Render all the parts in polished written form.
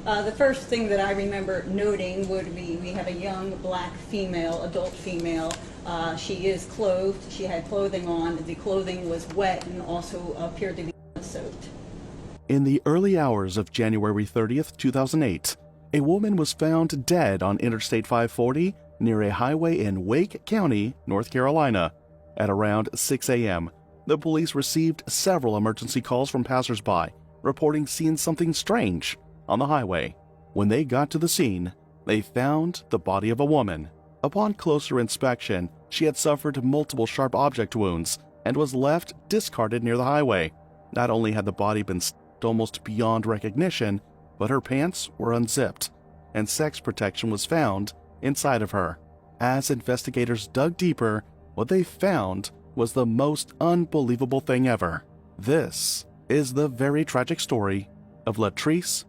The first thing that I remember noting would be we have a young black female, adult female. She is clothed. She had clothing on. The clothing was wet and also appeared to be soaked. In the early hours of January 30th, 2008, a woman was found dead on Interstate 540 near a highway in Wake County, North Carolina. At around 6 a.m., the police received several emergency calls from passersby reporting seeing something strange on the highway. When they got to the scene, they found the body of a woman. Upon closer inspection, she had suffered multiple sharp object wounds and was left discarded near the highway. Not only had the body been stabbed almost beyond recognition, but her pants were unzipped, and sex protection was found inside of her. As investigators dug deeper, what they found was the most unbelievable thing ever. This is the very tragic story of Latrese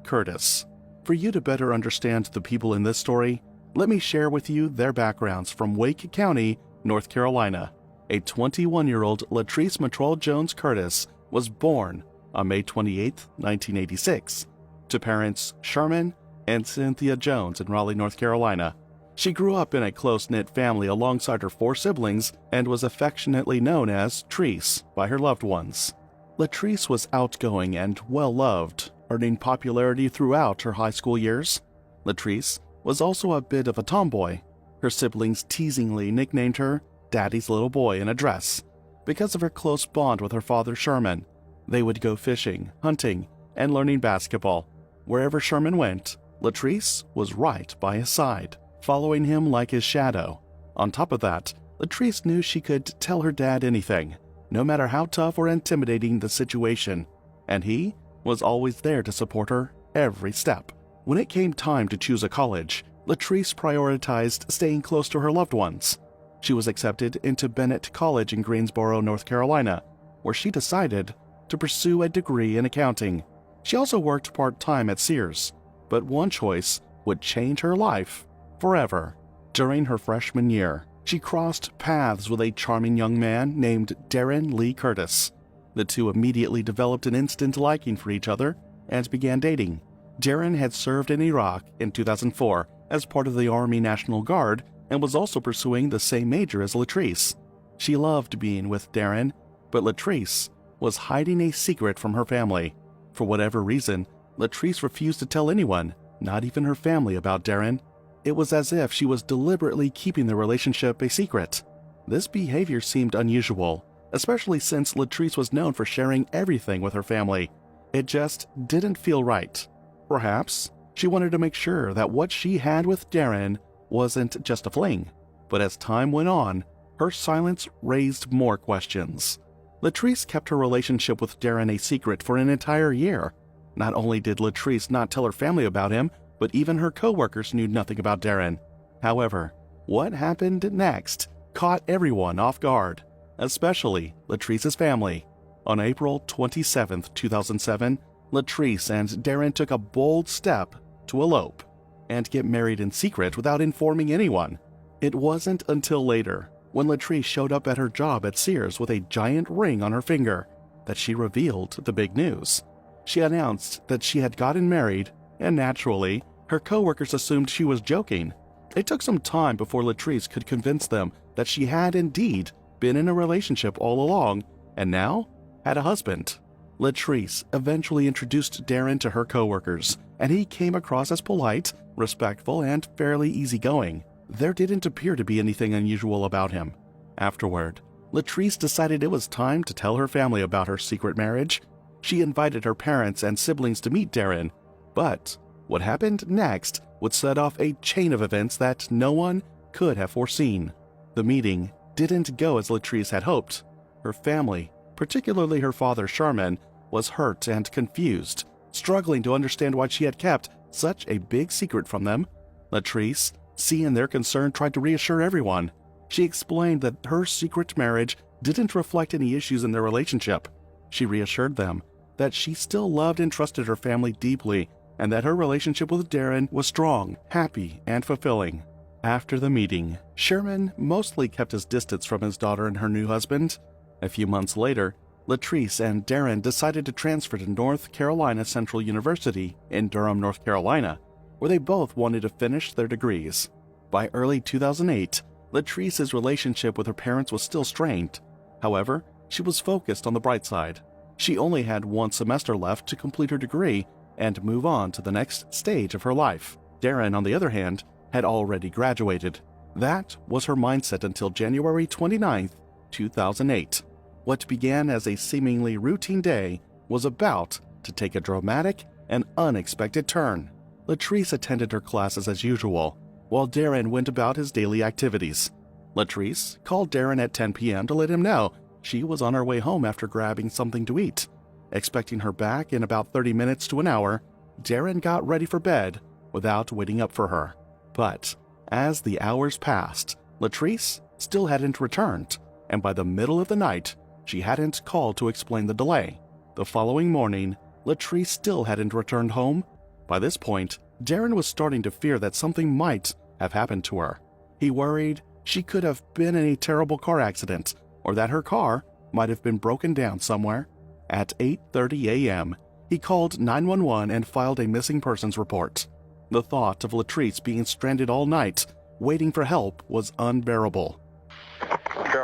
Curtis. For you to better understand the people in this story, let me share with you their backgrounds from Wake County, North Carolina. A 21-year-old Latrese Curtis was born on May 28, 1986, to parents Sherman and Cynthia Jones in Raleigh, North Carolina. She grew up in a close-knit family alongside her 4 siblings and was affectionately known as Treese by her loved ones. Latrese was outgoing and well-loved, earning popularity throughout her high school years. Latrese was also a bit of a tomboy. Her siblings teasingly nicknamed her Daddy's Little Boy in a Dress because of her close bond with her father Sherman. They would go fishing, hunting, and learning basketball. Wherever Sherman went, Latrese was right by his side, following him like his shadow. On top of that, Latrese knew she could tell her dad anything, no matter how tough or intimidating the situation, and he was always there to support her every step. When it came time to choose a college, Latrese prioritized staying close to her loved ones. She was accepted into Bennett College in Greensboro, North Carolina, where she decided to pursue a degree in accounting. She also worked part-time at Sears, but one choice would change her life forever. During her freshman year, she crossed paths with a charming young man named Darren Lee Curtis. The two immediately developed an instant liking for each other and began dating. Darren had served in Iraq in 2004 as part of the Army National Guard and was also pursuing the same major as Latrese. She loved being with Darren, but Latrese was hiding a secret from her family. For whatever reason, Latrese refused to tell anyone, not even her family, about Darren. It was as if she was deliberately keeping the relationship a secret. This behavior seemed unusual, especially since Latrese was known for sharing everything with her family. It just didn't feel right. Perhaps she wanted to make sure that what she had with Darren wasn't just a fling. But as time went on, her silence raised more questions. Latrese kept her relationship with Darren a secret for an entire year. Not only did Latrese not tell her family about him, but even her co-workers knew nothing about Darren. However, what happened next caught everyone off guard, especially Latrese's family. On April 27, 2007, Latrese and Darren took a bold step to elope and get married in secret without informing anyone. It wasn't until later, when Latrese showed up at her job at Sears with a giant ring on her finger, that she revealed the big news. She announced that she had gotten married, and naturally, her co-workers assumed she was joking. It took some time before Latrese could convince them that she had indeed been in a relationship all along and now had a husband. Latrese eventually introduced Darren to her co-workers, and he came across as polite, respectful, and fairly easygoing. There didn't appear to be anything unusual about him. Afterward, Latrese decided it was time to tell her family about her secret marriage. She invited her parents and siblings to meet Darren, but what happened next would set off a chain of events that no one could have foreseen. The meeting didn't go as Latrese had hoped. Her family, particularly her father Sherman, was hurt and confused, struggling to understand why she had kept such a big secret from them. Latrese, seeing their concern, tried to reassure everyone. She explained that her secret marriage didn't reflect any issues in their relationship. She reassured them that she still loved and trusted her family deeply, and that her relationship with Darren was strong, happy, and fulfilling. After the meeting, Sherman mostly kept his distance from his daughter and her new husband. A few months later, Latrese and Darren decided to transfer to North Carolina Central University in Durham, North Carolina, where they both wanted to finish their degrees. By early 2008, Latrese's relationship with her parents was still strained. However, she was focused on the bright side. She only had one semester left to complete her degree and move on to the next stage of her life. Darren, on the other hand, had already graduated. That was her mindset until January 29, 2008. What began as a seemingly routine day was about to take a dramatic and unexpected turn. Latrese attended her classes as usual, while Darren went about his daily activities. Latrese called Darren at 10 p.m. to let him know she was on her way home after grabbing something to eat. Expecting her back in about 30 minutes to an hour, Darren got ready for bed without waiting up for her. But as the hours passed, Latrese still hadn't returned, and by the middle of the night, she hadn't called to explain the delay. The following morning, Latrese still hadn't returned home. By this point, Darren was starting to fear that something might have happened to her. He worried she could have been in a terrible car accident, or that her car might have been broken down somewhere. At 8:30 a.m., he called 911 and filed a missing persons report. The thought of Latrese being stranded all night, waiting for help, was unbearable.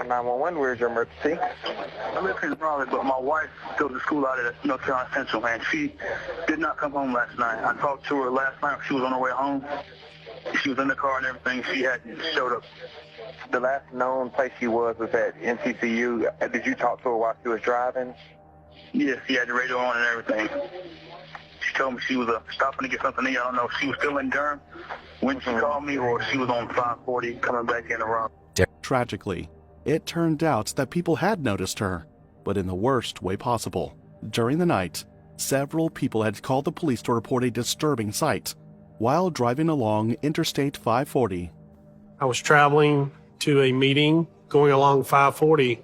911, where's your emergency? I live in Raleigh, but my wife goes to school out at North Carolina Central, and she did not come home last night. I talked to her last night. She was on her way home. She was in the car and everything. She hadn't showed up. The last known place she was at NCCU. Did you talk to her while she was driving? Yes, she had the radio on and everything. She told me she was stopping to get something to eat. I don't know if she was still in Durham when she called me, or she was on 540 coming back in Raleigh. Tragically, it turned out that people had noticed her, but in the worst way possible. During the night, several people had called the police to report a disturbing sight. While driving along Interstate 540, I was traveling to a meeting going along 540,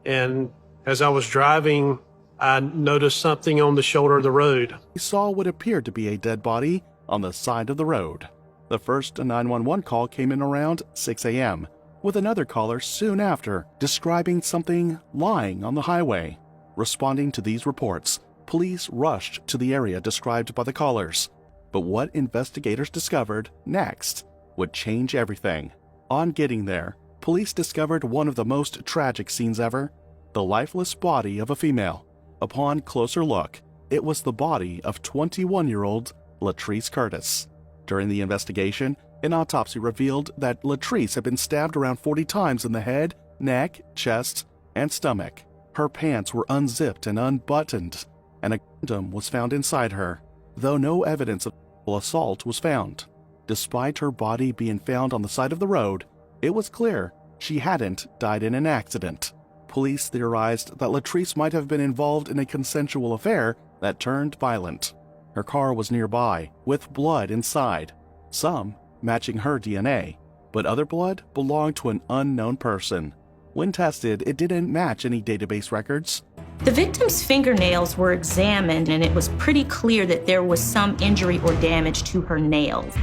and as I was driving, I noticed something on the shoulder of the road. he saw what appeared to be a dead body on the side of the road. The first 911 call came in around 6 a.m., with another caller soon after describing something lying on the highway. Responding to these reports, police rushed to the area described by the callers. But what investigators discovered next would change everything. On getting there, police discovered one of the most tragic scenes ever: the lifeless body of a female. Upon closer look, it was the body of 21-year-old Latrese Curtis. During the investigation, an autopsy revealed that Latrese had been stabbed around 40 times in the head, neck, chest, and stomach. Her pants were unzipped and unbuttoned, and a condom was found inside her, though no evidence of assault was found. Despite her body being found on the side of the road, it was clear she hadn't died in an accident. Police theorized that Latrese might have been involved in a consensual affair that turned violent. Her car was nearby, with blood inside, some matching her DNA, but other blood belonged to an unknown person. When tested, it didn't match any database records. The victim's fingernails were examined, and it was pretty clear that there was some injury or damage to her nails.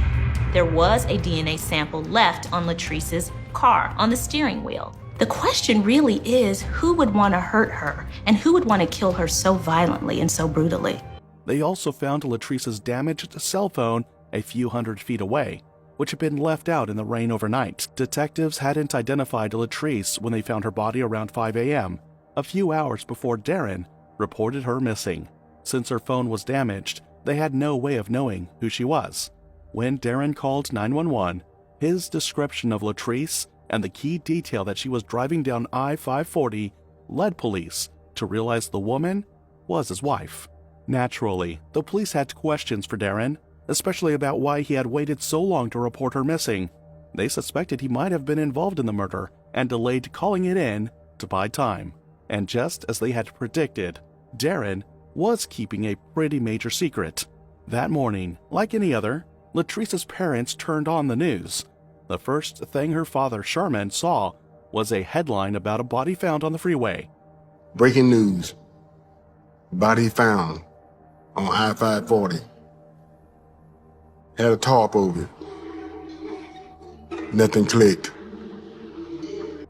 There was a DNA sample left on Latrese's car on the steering wheel. The question really is, who would want to hurt her, and who would want to kill her so violently and so brutally? They also found Latrese's damaged cell phone a few hundred feet away, which had been left out in the rain overnight. Detectives hadn't identified Latrese when they found her body around 5 a.m., a few hours before Darren reported her missing. Since her phone was damaged, they had no way of knowing who she was. When Darren called 911, his description of Latrese and the key detail that she was driving down I-540 led police to realize the woman was his wife. Naturally, the police had questions for Darren, especially about why he had waited so long to report her missing. They suspected he might have been involved in the murder and delayed calling it in to buy time. And just as they had predicted, Darren was keeping a pretty major secret. That morning, like any other, Latrese's parents turned on the news. The first thing her father, Sherman, saw was a headline about a body found on the freeway. Breaking news. Body found on I-540. Had a tarp over it. Nothing clicked.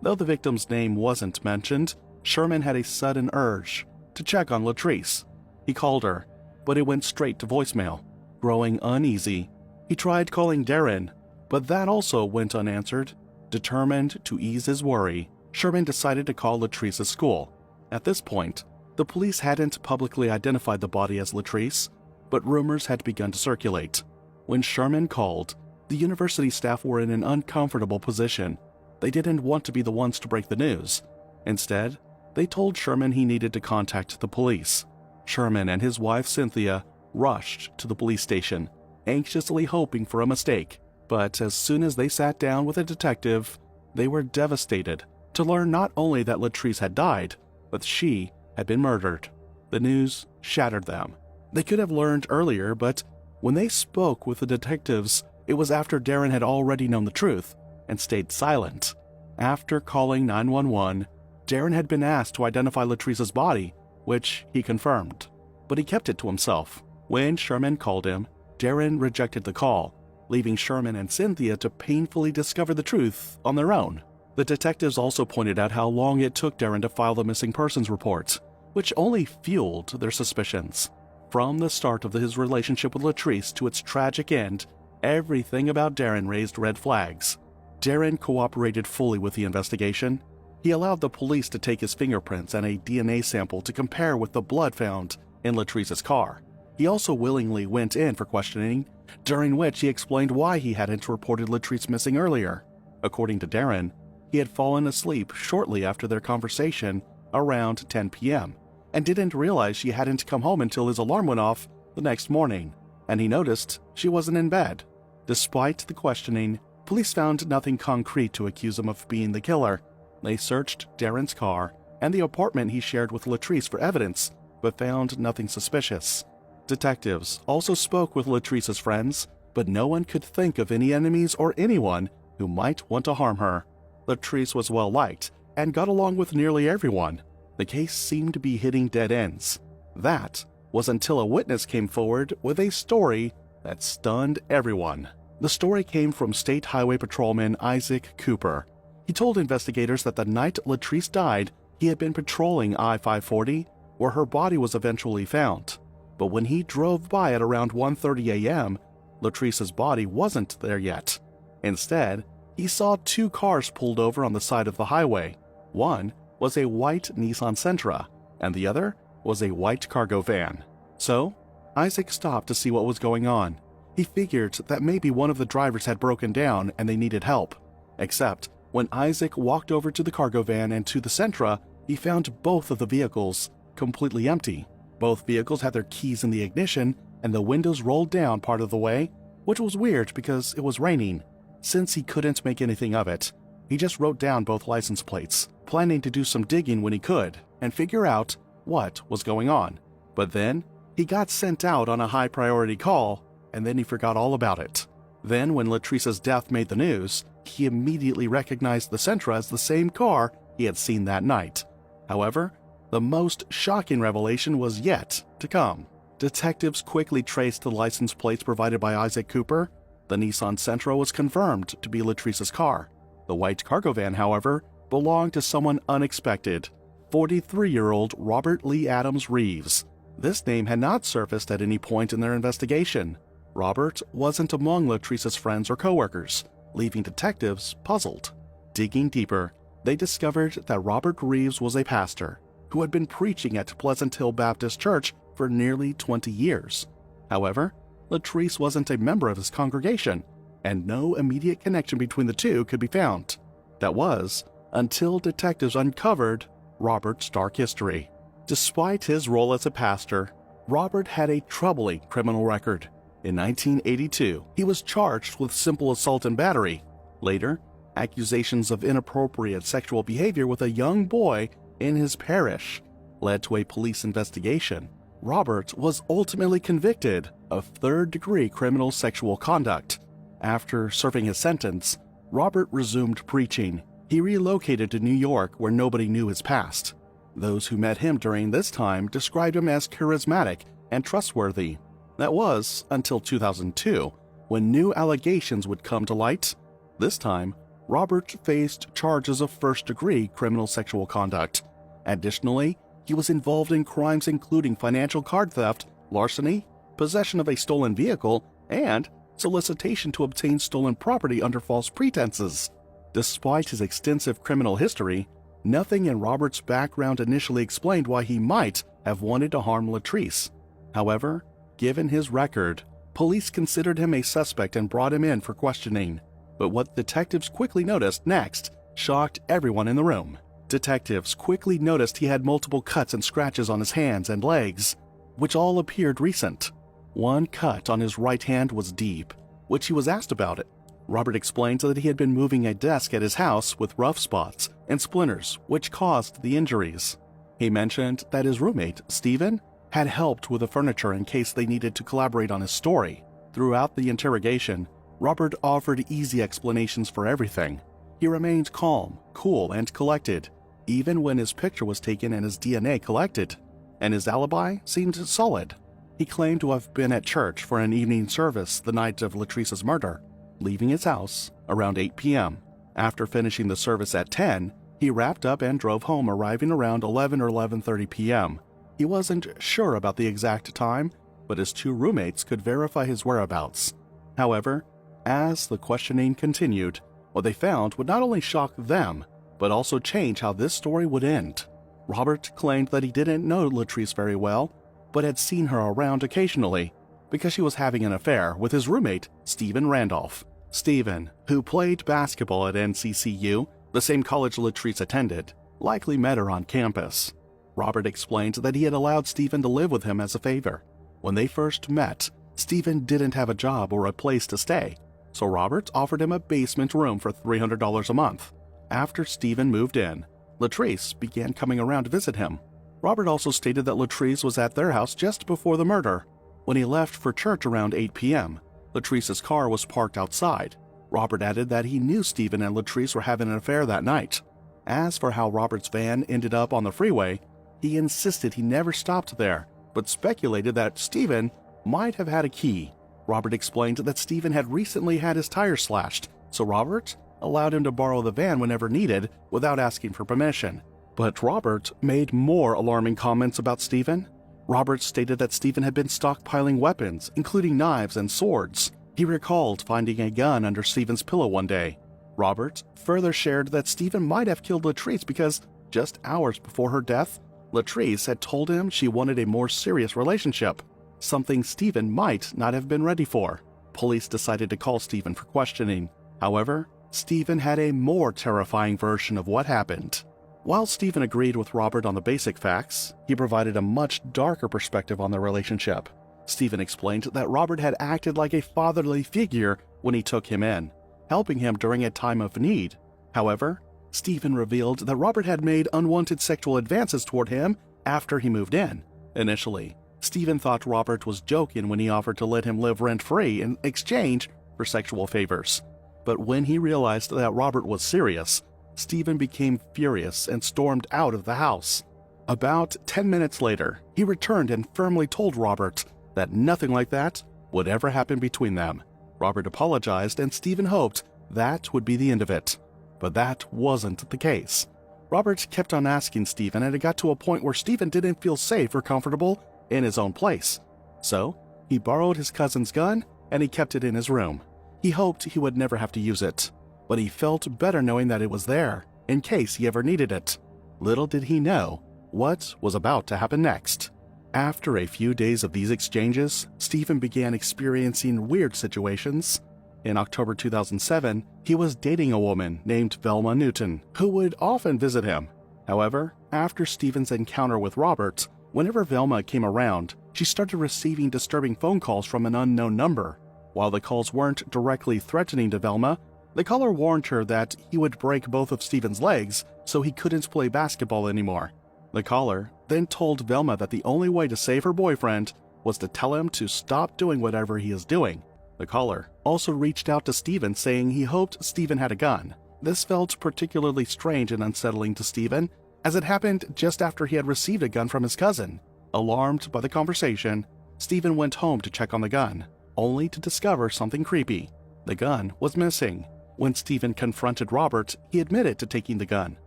Though the victim's name wasn't mentioned, Sherman had a sudden urge to check on Latrese. He called her, but it went straight to voicemail. Growing uneasy, he tried calling Darren, but that also went unanswered. Determined to ease his worry, Sherman decided to call Latrese's school. At this point, the police hadn't publicly identified the body as Latrese, but rumors had begun to circulate. When Sherman called, the university staff were in an uncomfortable position. They didn't want to be the ones to break the news. Instead, they told Sherman he needed to contact the police. Sherman and his wife Cynthia rushed to the police station, anxiously hoping for a mistake. But as soon as they sat down with a detective, they were devastated to learn not only that Latrese had died, but she had been murdered. The news shattered them. They could have learned earlier, but when they spoke with the detectives, it was after Darren had already known the truth and stayed silent. After calling 911, Darren had been asked to identify Latrese's body, which he confirmed, but he kept it to himself. When Sherman called him, Darren rejected the call, leaving Sherman and Cynthia to painfully discover the truth on their own. The detectives also pointed out how long it took Darren to file the missing persons report, which only fueled their suspicions. From the start of his relationship with Latrese to its tragic end, everything about Darren raised red flags. Darren cooperated fully with the investigation. He allowed the police to take his fingerprints and a DNA sample to compare with the blood found in Latrese's car. He also willingly went in for questioning, during which he explained why he hadn't reported Latrese missing earlier. According to Darren, he had fallen asleep shortly after their conversation around 10 p.m. and didn't realize she hadn't come home until his alarm went off the next morning, and he noticed she wasn't in bed. Despite the questioning, police found nothing concrete to accuse him of being the killer. They searched Darren's car and the apartment he shared with Latrese for evidence, but found nothing suspicious. Detectives also spoke with Latrese's friends, but no one could think of any enemies or anyone who might want to harm her. Latrese was well liked and got along with nearly everyone. The case seemed to be hitting dead ends. That was until a witness came forward with a story that stunned everyone. The story came from State Highway Patrolman Isaac Cooper. He told investigators that the night Latrese died, he had been patrolling I-540, where her body was eventually found. But when he drove by at around 1:30 a.m., Latrese's body wasn't there yet. Instead, he saw two cars pulled over on the side of the highway. One was a white Nissan Sentra, and the other was a white cargo van. So, Isaac stopped to see what was going on. He figured that maybe one of the drivers had broken down and they needed help. Except, when Isaac walked over to the cargo van and to the Sentra, he found both of the vehicles completely empty. Both vehicles had their keys in the ignition and the windows rolled down part of the way, which was weird because it was raining. Since he couldn't make anything of it, he just wrote down both license plates, planning to do some digging when he could and figure out what was going on. But then, he got sent out on a high-priority call, and then he forgot all about it. Then, when Latrese's death made the news, he immediately recognized the Sentra as the same car he had seen that night. However, the most shocking revelation was yet to come. Detectives quickly traced the license plates provided by Isaac Cooper. The Nissan Sentra was confirmed to be Latrese's car. The white cargo van, however, belonged to someone unexpected, 43-year-old Robert Lee Adams Reeves. This name had not surfaced at any point in their investigation. Robert wasn't among Latrese's friends or coworkers, leaving detectives puzzled. Digging deeper, they discovered that Robert Reeves was a pastor who had been preaching at Pleasant Hill Baptist Church for nearly 20 years. However, Latrese wasn't a member of his congregation, and no immediate connection between the two could be found. That was until detectives uncovered Robert's dark history. Despite his role as a pastor, Robert had a troubling criminal record. In 1982, he was charged with simple assault and battery. Later, accusations of inappropriate sexual behavior with a young boy in his parish led to a police investigation. Robert was ultimately convicted of third-degree criminal sexual conduct. After serving his sentence, Robert resumed preaching. He relocated to New York, where nobody knew his past. Those who met him during this time described him as charismatic and trustworthy. That was until 2002, when new allegations would come to light. This time, Robert faced charges of first-degree criminal sexual conduct. Additionally, he was involved in crimes including financial card theft, larceny, possession of a stolen vehicle, and solicitation to obtain stolen property under false pretenses. Despite his extensive criminal history, nothing in Robert's background initially explained why he might have wanted to harm Latrese. However, given his record, police considered him a suspect and brought him in for questioning. But what detectives quickly noticed next shocked everyone in the room. Detectives quickly noticed he had multiple cuts and scratches on his hands and legs, which all appeared recent. One cut on his right hand was deep, which he was asked about it. Robert explained that he had been moving a desk at his house with rough spots and splinters, which caused the injuries. He mentioned that his roommate, Stephen, had helped with the furniture in case they needed to collaborate on his story. Throughout the interrogation, Robert offered easy explanations for everything. He remained calm, cool, and collected, even when his picture was taken and his DNA collected, and his alibi seemed solid. He claimed to have been at church for an evening service the night of Latrese's murder, leaving his house around 8 p.m. After finishing the service at 10, he wrapped up and drove home, arriving around 11 or 11:30 p.m. He wasn't sure about the exact time, but his two roommates could verify his whereabouts. However, as the questioning continued, what they found would not only shock them, but also change how this story would end. Robert claimed that he didn't know Latrese very well, but had seen her around occasionally because she was having an affair with his roommate, Stephen Randolph. Stephen, who played basketball at NCCU, the same college Latrese attended, likely met her on campus. Robert explained that he had allowed Stephen to live with him as a favor. When they first met, Stephen didn't have a job or a place to stay, so Robert offered him a basement room for $300 a month. After Stephen moved in, Latrese began coming around to visit him. Robert also stated that Latrese was at their house just before the murder. When he left for church around 8 p.m., Latrese's car was parked outside. Robert added that he knew Stephen and Latrese were having an affair that night. As for how Robert's van ended up on the freeway, he insisted he never stopped there, but speculated that Stephen might have had a key. Robert explained that Stephen had recently had his tires slashed, so Robert allowed him to borrow the van whenever needed without asking for permission. But Robert made more alarming comments about Stephen. Robert stated that Stephen had been stockpiling weapons, including knives and swords. He recalled finding a gun under Stephen's pillow one day. Robert further shared that Stephen might have killed Latrese because just hours before her death, Latrese had told him she wanted a more serious relationship, something Stephen might not have been ready for. Police decided to call Stephen for questioning. However, Stephen had a more terrifying version of what happened. While Stephen agreed with Robert on the basic facts, he provided a much darker perspective on their relationship. Stephen explained that Robert had acted like a fatherly figure when he took him in, helping him during a time of need. However, Stephen revealed that Robert had made unwanted sexual advances toward him after he moved in. Initially, Stephen thought Robert was joking when he offered to let him live rent-free in exchange for sexual favors. But when he realized that Robert was serious, Stephen became furious and stormed out of the house. About 10 minutes later, he returned and firmly told Robert that nothing like that would ever happen between them. Robert apologized and Stephen hoped that would be the end of it. But that wasn't the case. Robert kept on asking Stephen, and it got to a point where Stephen didn't feel safe or comfortable in his own place. So, he borrowed his cousin's gun and he kept it in his room. He hoped he would never have to use it, but he felt better knowing that it was there in case he ever needed it. Little did he know what was about to happen next. After a few days of these exchanges, Stephen began experiencing weird situations. In October 2007, he was dating a woman named Velma Newton, who would often visit him. However, after Stephen's encounter with Robert, whenever Velma came around, she started receiving disturbing phone calls from an unknown number. While the calls weren't directly threatening to Velma, the caller warned her that he would break both of Stephen's legs so he couldn't play basketball anymore. The caller then told Velma that the only way to save her boyfriend was to tell him to stop doing whatever he is doing. The caller also reached out to Stephen saying he hoped Stephen had a gun. This felt particularly strange and unsettling to Stephen, as it happened just after he had received a gun from his cousin. Alarmed by the conversation, Stephen went home to check on the gun, only to discover something creepy. The gun was missing. When Stephen confronted Robert, he admitted to taking the gun.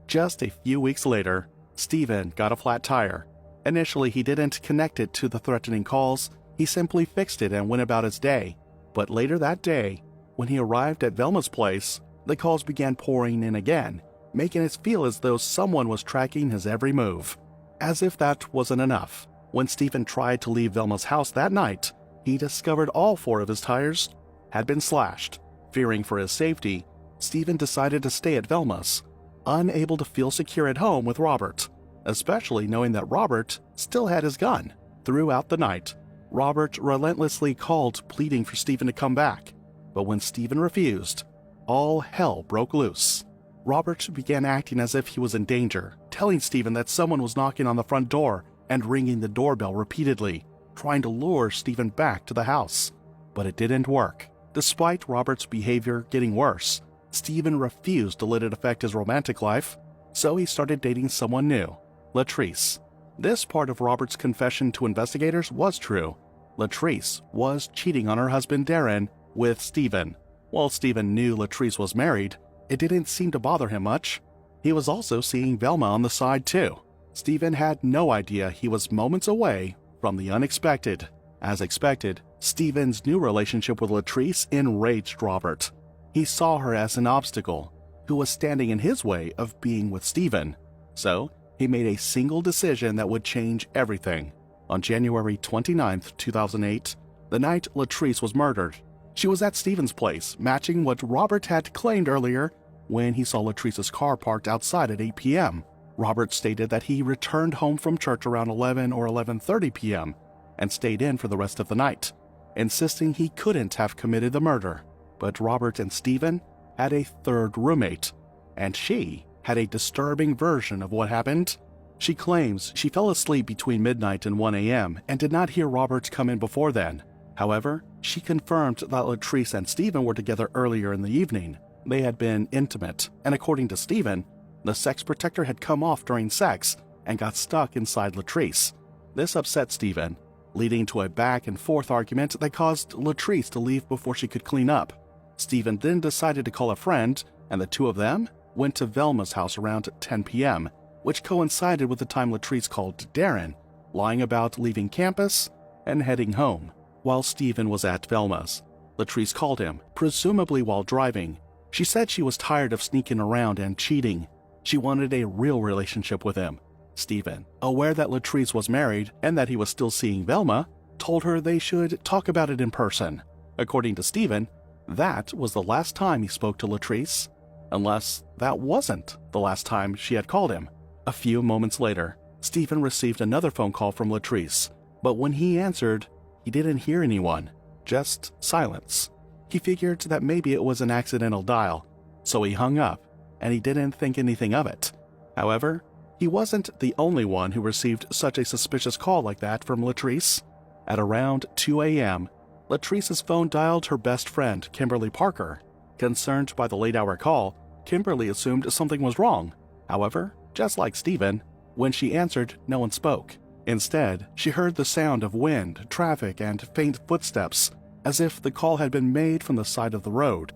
Just a few weeks later, Stephen got a flat tire. Initially, he didn't connect it to the threatening calls. He simply fixed it and went about his day. But later that day, when he arrived at Velma's place, the calls began pouring in again, making it feel as though someone was tracking his every move. As if that wasn't enough, when Stephen tried to leave Velma's house that night, he discovered all 4 of his tires had been slashed. Fearing for his safety, Stephen decided to stay at Velma's, unable to feel secure at home with Robert, especially knowing that Robert still had his gun. Throughout the night, Robert relentlessly called, pleading for Stephen to come back, but when Stephen refused, all hell broke loose. Robert began acting as if he was in danger, telling Stephen that someone was knocking on the front door and ringing the doorbell repeatedly, trying to lure Stephen back to the house. But it didn't work. Despite Robert's behavior getting worse, Stephen refused to let it affect his romantic life, so he started dating someone new, Latrese. This part of Robert's confession to investigators was true. Latrese was cheating on her husband Darren with Stephen. While Stephen knew Latrese was married, it didn't seem to bother him much. He was also seeing Velma on the side too. Stephen had no idea he was moments away from the unexpected. As expected, Stephen's new relationship with Latrese enraged Robert. He saw her as an obstacle who was standing in his way of being with Stephen. So, he made a single decision that would change everything. On January 29, 2008, the night Latrese was murdered, she was at Stephen's place, matching what Robert had claimed earlier when he saw Latrese's car parked outside at 8 p.m. Robert stated that he returned home from church around 11 or 11:30 p.m. and stayed in for the rest of the night, insisting he couldn't have committed the murder. But Robert and Stephen had a third roommate, and she had a disturbing version of what happened. She claims she fell asleep between midnight and 1 a.m. and did not hear Robert come in before then. However, she confirmed that Latrese and Stephen were together earlier in the evening. They had been intimate, and according to Stephen, the sex protector had come off during sex and got stuck inside Latrese. This upset Stephen, leading to a back and forth argument that caused Latrese to leave before she could clean up. Stephen then decided to call a friend, and the two of them went to Velma's house around 10 p.m., which coincided with the time Latrese called Darren, lying about leaving campus and heading home. While Stephen was at Velma's, Latrese called him, presumably while driving. She said she was tired of sneaking around and cheating. She wanted a real relationship with him. Stephen, aware that Latrese was married and that he was still seeing Velma, told her they should talk about it in person. According to Stephen, that was the last time he spoke to Latrese, unless that wasn't the last time she had called him. A few moments later, Stephen received another phone call from Latrese, but when he answered, he didn't hear anyone, just silence. He figured that maybe it was an accidental dial, so he hung up, and he didn't think anything of it. However, he wasn't the only one who received such a suspicious call like that from Latrese. At around 2 a.m., Latrese's phone dialed her best friend, Kimberly Parker. Concerned by the late-hour call, Kimberly assumed something was wrong. However, just like Stephen, when she answered, no one spoke. Instead, she heard the sound of wind, traffic, and faint footsteps, as if the call had been made from the side of the road.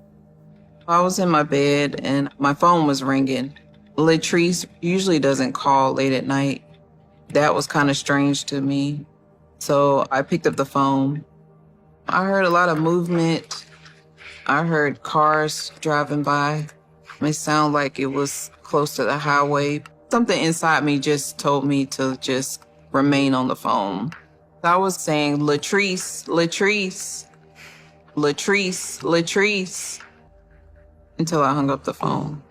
I was in my bed and my phone was ringing. Latrese usually doesn't call late at night. That was kind of strange to me. So I picked up the phone. I heard a lot of movement. I heard cars driving by. It sounded like it was close to the highway. Something inside me just told me to just remain on the phone. I was saying, Latrese, Latrese, Latrese, Latrese, until I hung up the phone.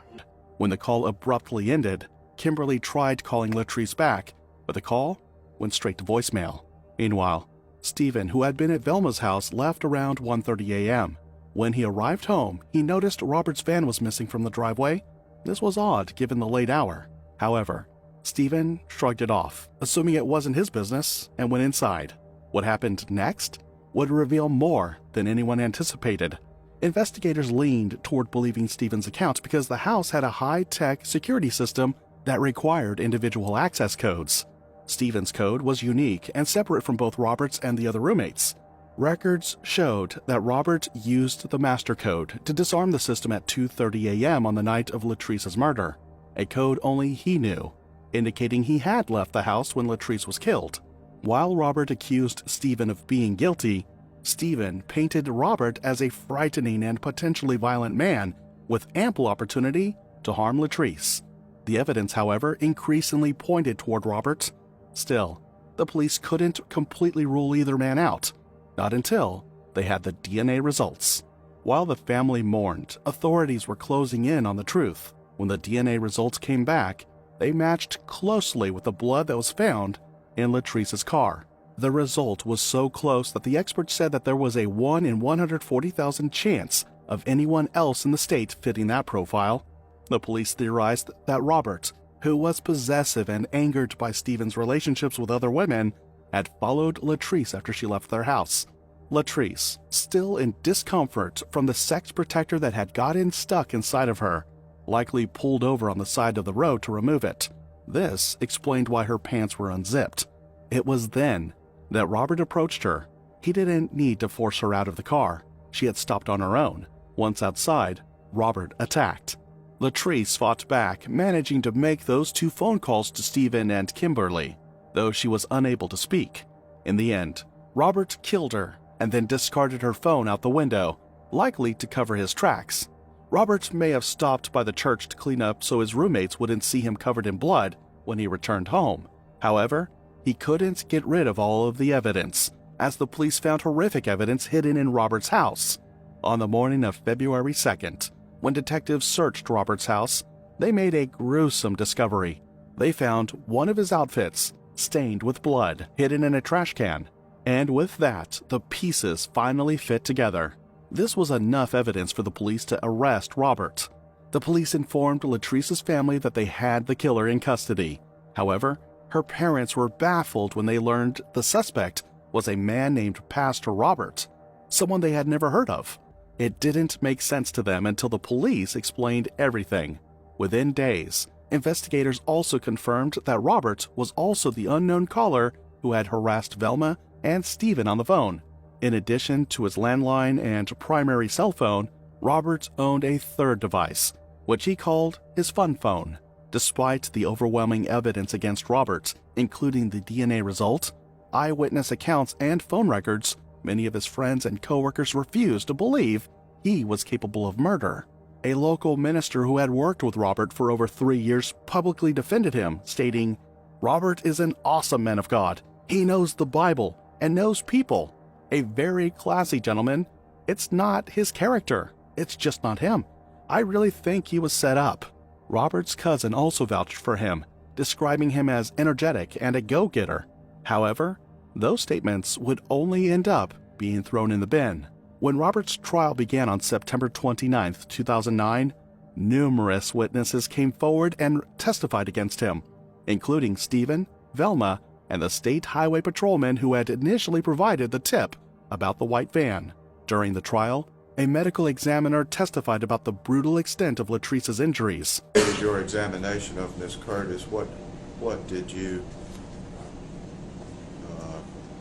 When the call abruptly ended, Kimberly tried calling Latrese back, but the call went straight to voicemail. Meanwhile, Stephen, who had been at Velma's house, left around 1:30 a.m. When he arrived home, he noticed Robert's van was missing from the driveway. This was odd given the late hour. However, Stephen shrugged it off, assuming it wasn't his business, and went inside. What happened next would reveal more than anyone anticipated. Investigators leaned toward believing Stephen's account because the house had a high-tech security system that required individual access codes. Stephen's code was unique and separate from both Robert's and the other roommates. Records showed that Robert used the master code to disarm the system at 2:30 a.m. on the night of Latrese's murder, a code only he knew. indicating he had left the house when Latrese was killed. While Robert accused Stephen of being guilty, Stephen painted Robert as a frightening and potentially violent man with ample opportunity to harm Latrese. The evidence, however, increasingly pointed toward Robert. Still, the police couldn't completely rule either man out, not until they had the DNA results. While the family mourned, authorities were closing in on the truth. When the DNA results came back, they matched closely with the blood that was found in Latrese's car. The result was so close that the experts said that there was a 1 in 140,000 chance of anyone else in the state fitting that profile. The police theorized that Robert, who was possessive and angered by Stephen's relationships with other women, had followed Latrese after she left their house. Latrese, still in discomfort from the sex protector that had gotten stuck inside of her, likely pulled over on the side of the road to remove it. This explained why her pants were unzipped. It was then that Robert approached her. He didn't need to force her out of the car. She had stopped on her own. Once outside, Robert attacked. Latrese fought back, managing to make those 2 phone calls to Stephen and Kimberly, though she was unable to speak. In the end, Robert killed her and then discarded her phone out the window, likely to cover his tracks. Robert may have stopped by the church to clean up so his roommates wouldn't see him covered in blood when he returned home. However, he couldn't get rid of all of the evidence, as the police found horrific evidence hidden in Robert's house. On the morning of February 2nd, when detectives searched Robert's house, they made a gruesome discovery. They found one of his outfits, stained with blood, hidden in a trash can. And with that, the pieces finally fit together. This was enough evidence for the police to arrest Robert. The police informed Latrese's family that they had the killer in custody. However, her parents were baffled when they learned the suspect was a man named Pastor Robert, someone they had never heard of. It didn't make sense to them until the police explained everything. Within days, investigators also confirmed that Robert was also the unknown caller who had harassed Velma and Stephen on the phone. In addition to his landline and primary cell phone, Robert owned a third device, which he called his fun phone. Despite the overwhelming evidence against Robert, including the DNA result, eyewitness accounts, and phone records, many of his friends and coworkers refused to believe he was capable of murder. A local minister who had worked with Robert for over 3 years publicly defended him, stating, "Robert is an awesome man of God. He knows the Bible and knows people. A very classy gentleman. It's not his character. It's just not him. I really think he was set up." Robert's cousin also vouched for him, describing him as energetic and a go-getter. However, those statements would only end up being thrown in the bin. When Robert's trial began on September 29, 2009, numerous witnesses came forward and testified against him, including Stephen, Velma, and the state highway patrolman who had initially provided the tip about the white van. During the trial, a medical examiner testified about the brutal extent of Latrese's injuries. What was your examination of Miss Curtis? What did you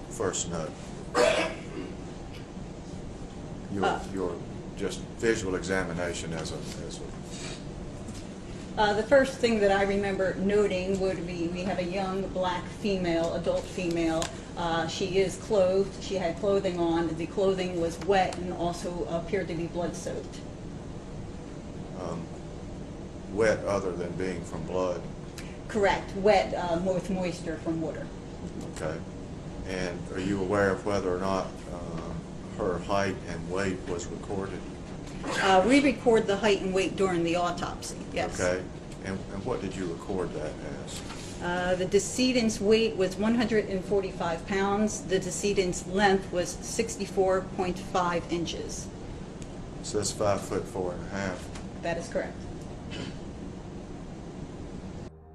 first note? Your just visual examination as a The first thing that I remember noting would be we have a young black female, adult female. She is clothed. She had clothing on. The clothing was wet and also appeared to be blood-soaked. Wet other than being from blood? Correct. Wet with moisture from water. Okay. And are you aware of whether or not her height and weight was recorded? We record the height and weight during the autopsy, yes. Okay. And what did you record that as? The decedent's weight was 145 pounds. The decedent's length was 64.5 inches. So that's 5'4.5". That is correct.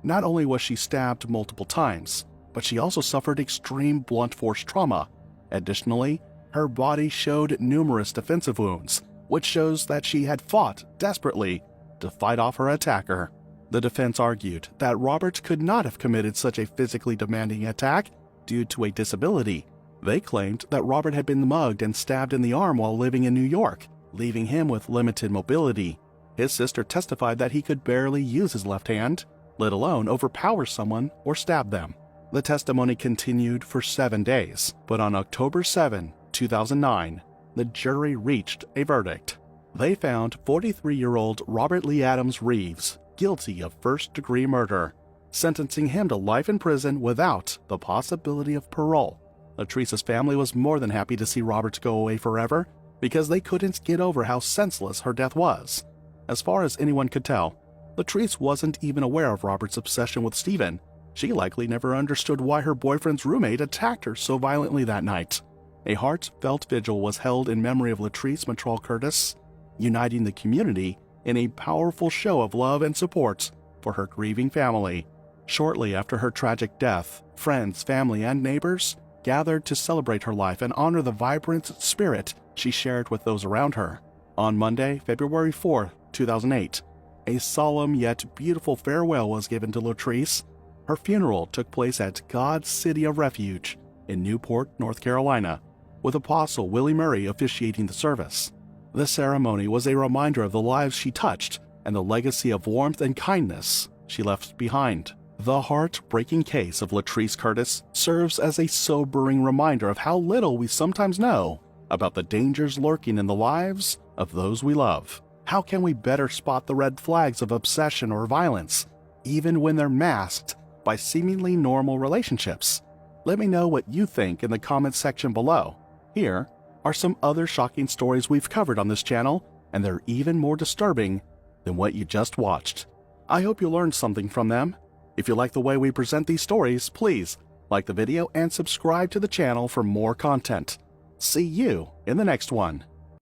Not only was she stabbed multiple times, but she also suffered extreme blunt force trauma. Additionally, her body showed numerous defensive wounds, which shows that she had fought desperately to fight off her attacker. The defense argued that Robert could not have committed such a physically demanding attack due to a disability. They claimed that Robert had been mugged and stabbed in the arm while living in New York, leaving him with limited mobility. His sister testified that he could barely use his left hand. let alone overpower someone or stab them. The testimony continued for 7 days, but on October 7, 2009, the jury reached a verdict. They found 43-year-old Robert Lee Adams Reeves guilty of first-degree murder, sentencing him to life in prison without the possibility of parole. Latrese's family was more than happy to see Robert go away forever because they couldn't get over how senseless her death was. As far as anyone could tell, Latrese wasn't even aware of Robert's obsession with Stephen. She likely never understood why her boyfriend's roommate attacked her so violently that night. A heartfelt vigil was held in memory of Latrese Curtis, uniting the community in a powerful show of love and support for her grieving family. Shortly after her tragic death, friends, family, and neighbors gathered to celebrate her life and honor the vibrant spirit she shared with those around her. On Monday, February 4, 2008, a solemn yet beautiful farewell was given to Latrese. Her funeral took place at God's City of Refuge in Newport, North Carolina, with Apostle Willie Murray officiating the service. The ceremony was a reminder of the lives she touched and the legacy of warmth and kindness she left behind. The heart-breaking case of Latrese Curtis serves as a sobering reminder of how little we sometimes know about the dangers lurking in the lives of those we love. How can we better spot the red flags of obsession or violence, even when they're masked by seemingly normal relationships? Let me know what you think in the comments section below. Here are some other shocking stories we've covered on this channel, and they're even more disturbing than what you just watched. I hope you learned something from them. If you like the way we present these stories, please like the video and subscribe to the channel for more content. See you in the next one.